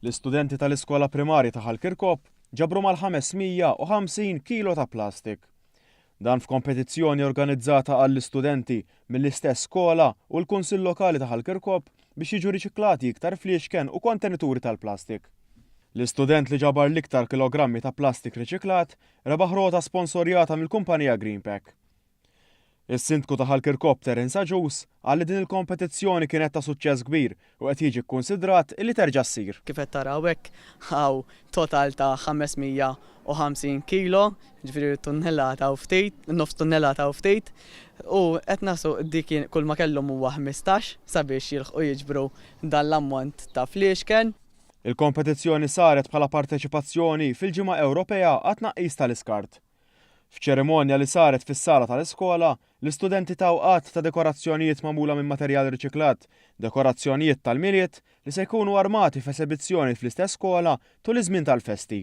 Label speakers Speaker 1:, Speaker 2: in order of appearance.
Speaker 1: L-istudenti tal-iskola primarja ta' Ħalkirkop ġabru mal-550 kilo ta' plastik. Dan f'kompetizzjoni organizzata għall-istudenti mill-istess skola u l-Kunsill Lokali ta' Ħalkirkop biex jiġu riċiklati iktar fliexken u kontenituri tal-plastik. L-istudent li ġabar l-iktar kilogrammi ta' plastik riċiklat rebaħ rota sponsorjata mill-kumpanija Greenpack. Is-sindku ta' Ħalkirkop Terence Aġus qal li din il-kompetizzjoni kienet ta' suċċess kbir u qed jiġi kkunsidrat li terġa' ssir.
Speaker 2: Kif qed taraw hekk hawn total ta' 550 kilo, ġifieri tunnellata u ftit, nofs tunnellata u ftit, u qed nasu dik kull ma kellhom huwa 15 sabiex jilħqu jiġbru dan l-ammont ta' fliexken.
Speaker 1: Il-kompetizzjoni saret bħala parteċipazzjoni fil-Ġimgħa Ewropea għat-tnaqqis tal-iskart. F'ċerimonja li saret fis-sala tal-iskola, l-istudenti taw qatt ta' dekorazzjonijiet magħmula minn materjal riċiklat, dekorazzjonijiet tal-miliet li se jkunu armati f'esibizzjoni fl-istess skola tul iż-żmien tal-festi.